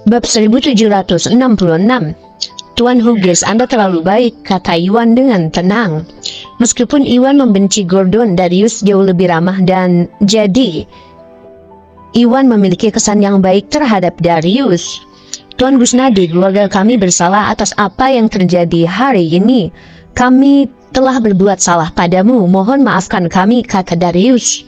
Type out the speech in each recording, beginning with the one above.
Bab 1766. Tuan Hughes, Anda terlalu baik, kata Iwan dengan tenang. Meskipun Iwan membenci Gordon, Darius jauh lebih ramah dan jadi Iwan memiliki kesan yang baik terhadap Darius. Tuan Busnadi, keluarga kami bersalah atas apa yang terjadi hari ini. Kami telah berbuat salah padamu, mohon maafkan kami, kata Darius.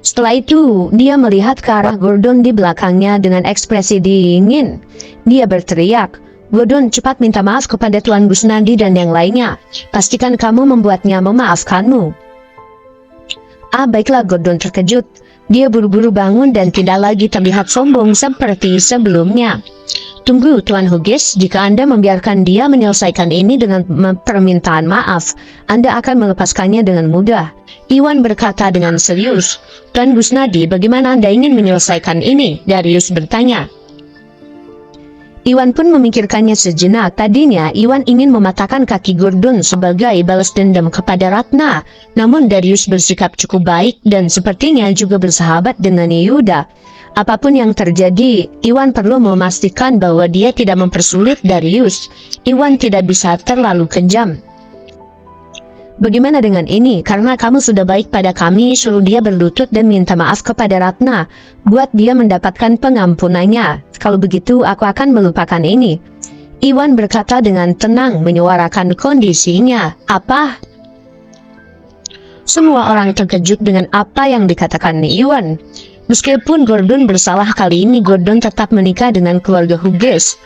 Setelah itu, dia melihat ke arah Gordon di belakangnya dengan ekspresi dingin. Dia berteriak, "Gordon, cepat minta maaf kepada Tuan Busnadi dan yang lainnya. Pastikan kamu membuatnya memaafkanmu." Baiklah, Gordon terkejut. Dia buru-buru bangun dan tidak lagi terlihat sombong seperti sebelumnya. "Tunggu, Tuan Hughes, jika Anda membiarkan dia menyelesaikan ini dengan permintaan maaf, Anda akan melepaskannya dengan mudah," Iwan berkata dengan serius. "Tuan Busnadi, bagaimana Anda ingin menyelesaikan ini?" Darius bertanya. Iwan pun memikirkannya sejenak. Tadinya Iwan ingin mematahkan kaki Gordon sebagai balas dendam kepada Ratna. Namun Darius bersikap cukup baik dan sepertinya juga bersahabat dengan Yehuda. Apapun yang terjadi, Iwan perlu memastikan bahwa dia tidak mempersulit Darius. Iwan tidak bisa terlalu kejam. "Bagaimana dengan ini? Karena kamu sudah baik pada kami, suruh dia berlutut dan minta maaf kepada Ratna. Buat dia mendapatkan pengampunannya. Kalau begitu, aku akan melupakan ini." Iwan berkata dengan tenang, menyuarakan kondisinya. "Apa?" Semua orang terkejut dengan apa yang dikatakan Iwan. Meskipun Gordon bersalah, kali ini Gordon tetap menikah dengan keluarga Hughes.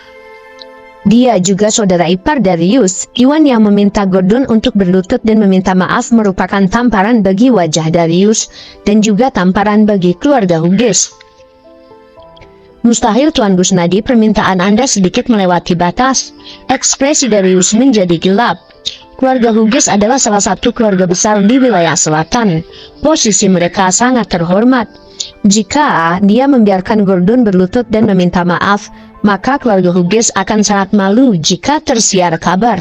Dia juga saudara ipar Darius. Iwan yang meminta Gordon untuk berlutut dan meminta maaf merupakan tamparan bagi wajah Darius dan juga tamparan bagi keluarga Hughes. "Mustahil, Tuan Busnadi, permintaan Anda sedikit melewati batas." Ekspresi Darius menjadi gelap. Keluarga Hughes adalah salah satu keluarga besar di wilayah selatan. Posisi mereka sangat terhormat. Jika dia membiarkan Gordon berlutut dan meminta maaf, maka keluarga Hughes akan sangat malu jika tersiar kabar.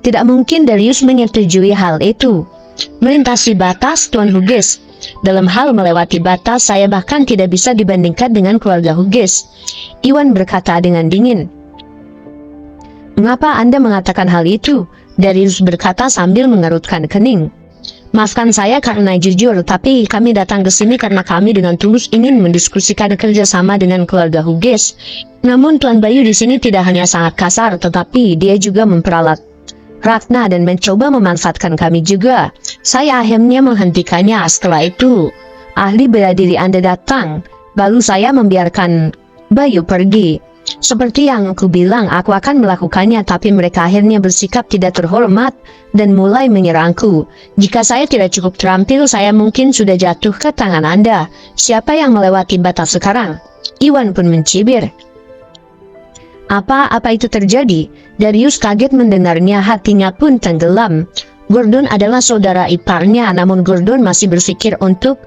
Tidak mungkin Darius menyetujui hal itu. "Melintasi batas, Tuan Hughes. Dalam hal melewati batas, saya bahkan tidak bisa dibandingkan dengan keluarga Hughes," Iwan berkata dengan dingin. "Mengapa Anda mengatakan hal itu?" Darius berkata sambil mengerutkan kening. "Maafkan saya karena jujur, tapi kami datang ke sini karena kami dengan tulus ingin mendiskusikan kerjasama dengan keluarga Hughes. Namun Tuan Bayu di sini tidak hanya sangat kasar, tetapi dia juga memperalat Ratna dan mencoba memanfaatkan kami juga. Saya akhirnya menghentikannya. Setelah itu, ahli bela diri Anda datang, lalu saya membiarkan Bayu pergi. Seperti yang aku bilang, aku akan melakukannya, tapi mereka akhirnya bersikap tidak terhormat dan mulai menyerangku. Jika saya tidak cukup terampil, saya mungkin sudah jatuh ke tangan Anda. Siapa yang melewati batas sekarang?" Iwan pun mencibir. Apa itu terjadi?" Darius kaget mendengarnya, hatinya pun tenggelam. Gordon adalah saudara iparnya, namun Gordon masih berpikir untuk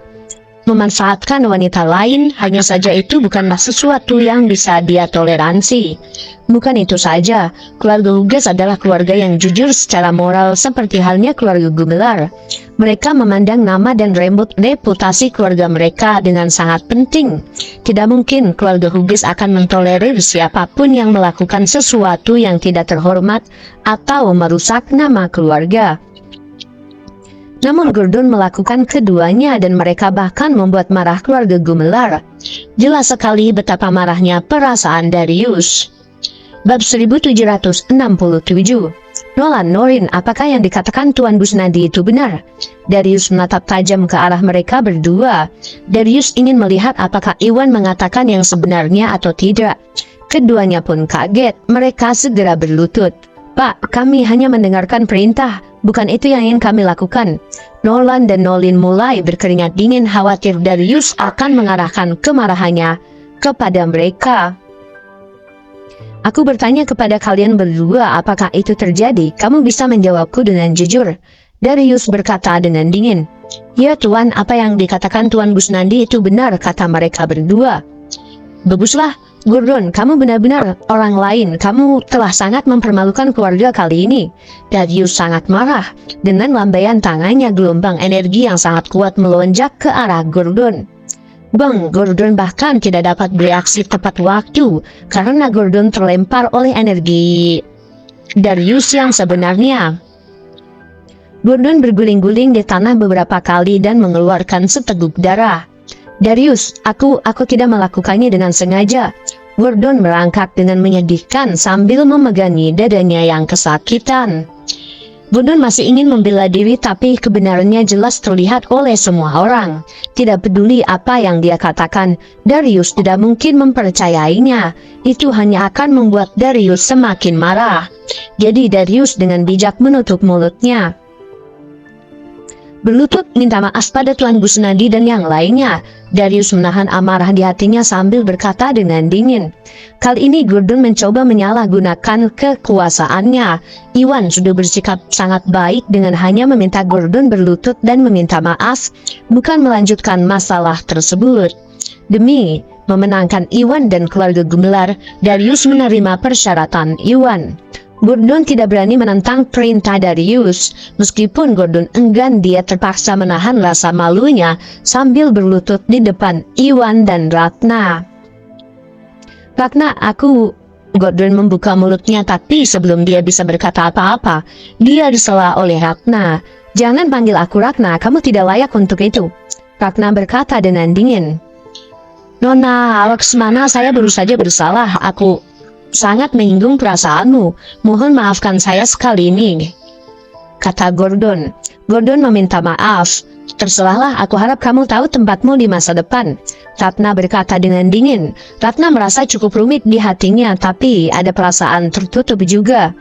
memanfaatkan wanita lain. Hanya saja itu bukanlah sesuatu yang bisa dia toleransi. Bukan itu saja, keluarga Hughes adalah keluarga yang jujur secara moral seperti halnya keluarga Gumelar. Mereka memandang nama dan reputasi keluarga mereka dengan sangat penting. Tidak mungkin keluarga Hughes akan mentolerir siapapun yang melakukan sesuatu yang tidak terhormat atau merusak nama keluarga. Namun Gordon melakukan keduanya dan mereka bahkan membuat marah keluarga Gumelar. Jelas sekali betapa marahnya perasaan Darius. Bab 1767. "Nolan, Norin, apakah yang dikatakan Tuan Busnadi itu benar?" Darius menatap tajam ke arah mereka berdua. Darius ingin melihat apakah Iwan mengatakan yang sebenarnya atau tidak. Keduanya pun kaget. Mereka segera berlutut. "Pak, kami hanya mendengarkan perintah. Bukan itu yang ingin kami lakukan." Nolan dan Nolin mulai berkeringat dingin, khawatir Darius akan mengarahkan kemarahannya kepada mereka. "Aku bertanya kepada kalian berdua, apakah itu terjadi? Kamu bisa menjawabku dengan jujur," Darius berkata dengan dingin. "Ya Tuan, apa yang dikatakan Tuan Busnadi itu benar," kata mereka berdua. "Baguslah, Gordon, kamu benar-benar orang lain. Kamu telah sangat mempermalukan keluarga kali ini." Darius sangat marah. Dengan lambaian tangannya, gelombang energi yang sangat kuat melonjak ke arah Gordon. Bang Gordon bahkan tidak dapat bereaksi tepat waktu karena Gordon terlempar oleh energi Darius yang sebenarnya. Gordon berguling-guling di tanah beberapa kali dan mengeluarkan seteguk darah. Darius, aku tidak melakukannya dengan sengaja. Gordon merangkak dengan menyedihkan sambil memegangi dadanya yang kesakitan. Gordon masih ingin membela diri tapi kebenarannya jelas terlihat oleh semua orang. Tidak peduli apa yang dia katakan, Darius tidak mungkin mempercayainya. Itu hanya akan membuat Darius semakin marah. Jadi Darius dengan bijak menutup mulutnya. Berlutut minta maaf pada Tuan Busnadi dan yang lainnya. Darius menahan amarah di hatinya sambil berkata dengan dingin. Kali ini Gordon mencoba menyalahgunakan kekuasaannya. Iwan sudah bersikap sangat baik dengan hanya meminta Gordon berlutut dan meminta maaf, bukan melanjutkan masalah tersebut. Demi memenangkan Iwan dan keluarga Gumelar, Darius menerima persyaratan Iwan. Gordon tidak berani menentang perintah Darius. Meskipun Gordon enggan, dia terpaksa menahan rasa malunya sambil berlutut di depan Iwan dan Ratna. Ratna, Gordon membuka mulutnya tapi sebelum dia bisa berkata apa-apa, dia disela oleh Ratna. Jangan panggil aku Ratna, kamu tidak layak untuk itu. Ratna berkata dengan dingin. Nona Laksmana, saya baru saja bersalah. Aku sangat menyinggung perasaanmu. Mohon maafkan saya sekali ini, kata Gordon. Gordon meminta maaf. Terserahlah, aku harap kamu tahu tempatmu di masa depan, Ratna berkata dengan dingin. Ratna merasa cukup rumit di hatinya, tapi ada perasaan tertutup juga.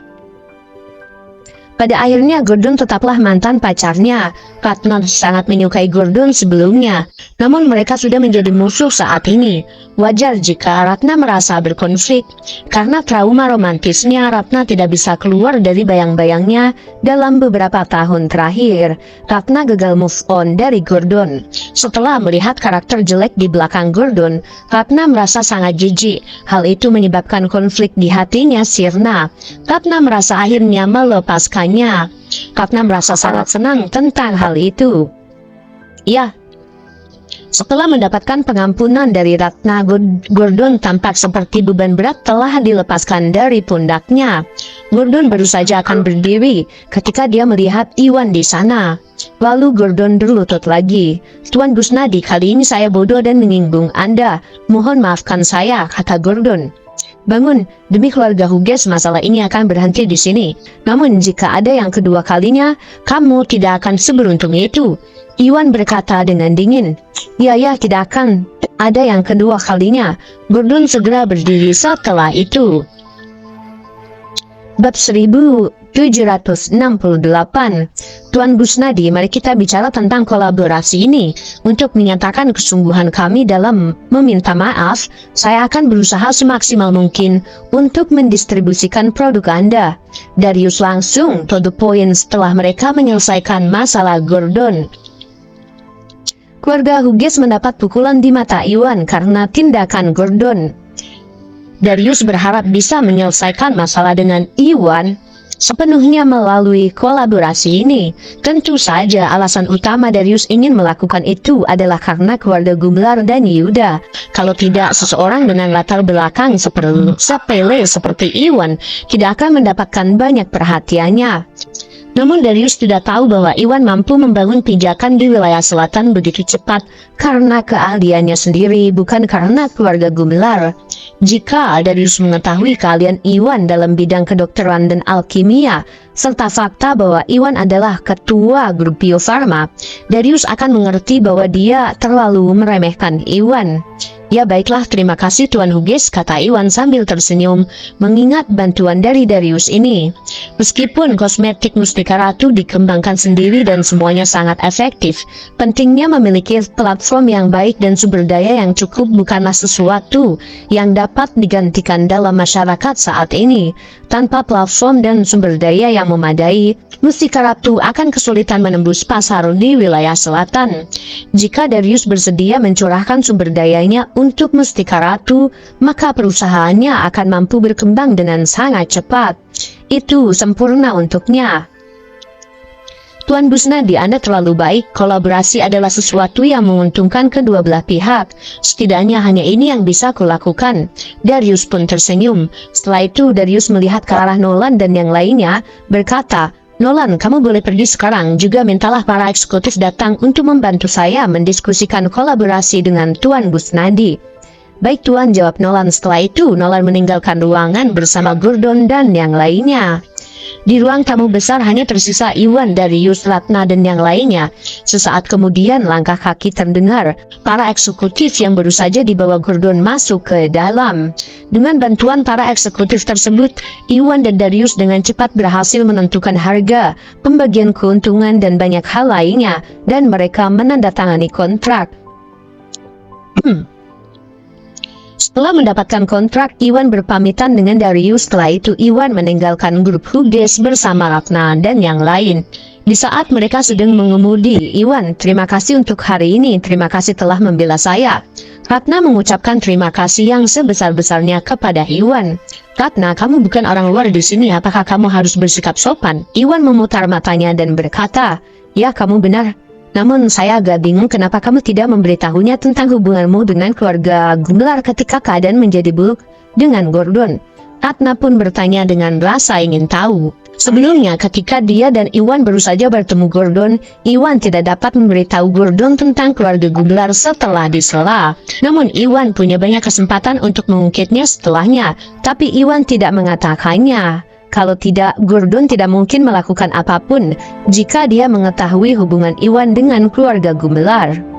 Pada akhirnya Gordon tetaplah mantan pacarnya. Ratna sangat menyukai Gordon sebelumnya, namun mereka sudah menjadi musuh saat ini. Wajar jika Ratna merasa berkonflik. Karena trauma romantisnya, Ratna tidak bisa keluar dari bayang-bayangnya dalam beberapa tahun terakhir. Ratna gagal move on dari Gordon. Setelah melihat karakter jelek di belakang Gordon, Ratna merasa sangat jijik. Hal itu menyebabkan konflik di hatinya sirna. Ratna merasa akhirnya melepaskannya. Ratna merasa sangat senang tentang hal itu. Ya, setelah mendapatkan pengampunan dari Ratna, Gordon tampak seperti beban berat telah dilepaskan dari pundaknya. Gordon baru saja akan berdiri ketika dia melihat Iwan di sana. Lalu Gordon berlutut lagi. Tuan Busnadi, kali ini saya bodoh dan menyinggung Anda. Mohon maafkan saya, kata Gordon. Bangun, demi keluarga Hughes masalah ini akan berhenti di sini. Namun jika ada yang kedua kalinya, kamu tidak akan seberuntung itu. Iwan berkata dengan dingin. Ya, tidak akan ada yang kedua kalinya. Gordon segera berdiri setelah itu. Bab 1768. Tuan Busnadi, mari kita bicara tentang kolaborasi ini. Untuk menyatakan kesungguhan kami dalam meminta maaf, saya akan berusaha semaksimal mungkin untuk mendistribusikan produk Anda. Darius langsung to the point setelah mereka menyelesaikan masalah Gordon. Keluarga Hughes mendapat pukulan di mata Iwan karena tindakan Gordon. Darius berharap bisa menyelesaikan masalah dengan Iwan sepenuhnya melalui kolaborasi ini. Tentu saja alasan utama Darius ingin melakukan itu adalah karena keluarga Gumelar dan Yuda. Kalau tidak, seseorang dengan latar belakang sepele seperti Iwan tidak akan mendapatkan banyak perhatiannya. Namun Darius tidak tahu bahwa Iwan mampu membangun pijakan di wilayah selatan begitu cepat karena keahliannya sendiri, bukan karena keluarga Gumelar. Jika Darius mengetahui keahlian Iwan dalam bidang kedokteran dan alkimia, serta fakta bahwa Iwan adalah ketua grup Bio Farma, Darius akan mengerti bahwa dia terlalu meremehkan Iwan. Ya baiklah, terima kasih Tuan Hughes, kata Iwan sambil tersenyum mengingat bantuan dari Darius ini. Meskipun kosmetik Mustika Ratu dikembangkan sendiri dan semuanya sangat efektif, pentingnya memiliki platform yang baik dan sumber daya yang cukup bukanlah sesuatu yang dapat digantikan dalam masyarakat saat ini. Tanpa platform dan sumber daya yang memadai, Mustika Ratu akan kesulitan menembus pasar di wilayah selatan. Jika Darius bersedia mencurahkan sumber dayanya untuk Mustika Ratu, maka perusahaannya akan mampu berkembang dengan sangat cepat. Itu sempurna untuknya. Tuan Busnadi, Anda terlalu baik. Kolaborasi adalah sesuatu yang menguntungkan kedua belah pihak. Setidaknya hanya ini yang bisa kulakukan. Darius pun tersenyum. Setelah itu Darius melihat ke arah Nolan dan yang lainnya, berkata, Nolan, kamu boleh pergi sekarang. Juga mintalah para eksekutif datang untuk membantu saya mendiskusikan kolaborasi dengan Tuan Busnadi. Baik Tuan, jawab Nolan. Setelah itu Nolan meninggalkan ruangan bersama Gordon dan yang lainnya. Di ruang tamu besar hanya tersisa Iwan, Darius, Ratna, dan yang lainnya. Sesaat kemudian langkah kaki terdengar. Para eksekutif yang baru saja dibawa Gordon masuk ke dalam. Dengan bantuan para eksekutif tersebut, Iwan dan Darius dengan cepat berhasil menentukan harga, pembagian keuntungan, dan banyak hal lainnya. Dan mereka menandatangani kontrak. Setelah mendapatkan kontrak, Iwan berpamitan dengan Darius. Setelah itu Iwan meninggalkan grup Hudes bersama Ratna dan yang lain. Di saat mereka sedang mengemudi, Iwan, terima kasih untuk hari ini, terima kasih telah membela saya. Ratna mengucapkan terima kasih yang sebesar-besarnya kepada Iwan. Ratna, kamu bukan orang luar di sini, apakah kamu harus bersikap sopan? Iwan memutar matanya dan berkata, ya kamu benar. Namun saya agak bingung kenapa kamu tidak memberitahunya tentang hubunganmu dengan keluarga Gumelar ketika keadaan menjadi buruk dengan Gordon. Ratna pun bertanya dengan rasa ingin tahu. Sebelumnya ketika dia dan Iwan baru saja bertemu Gordon, Iwan tidak dapat memberitahu Gordon tentang keluarga Gumelar setelah disela. Namun Iwan punya banyak kesempatan untuk mengungkitnya setelahnya, tapi Iwan tidak mengatakannya. Kalau tidak, Gordon tidak mungkin melakukan apapun jika dia mengetahui hubungan Iwan dengan keluarga Gumelar.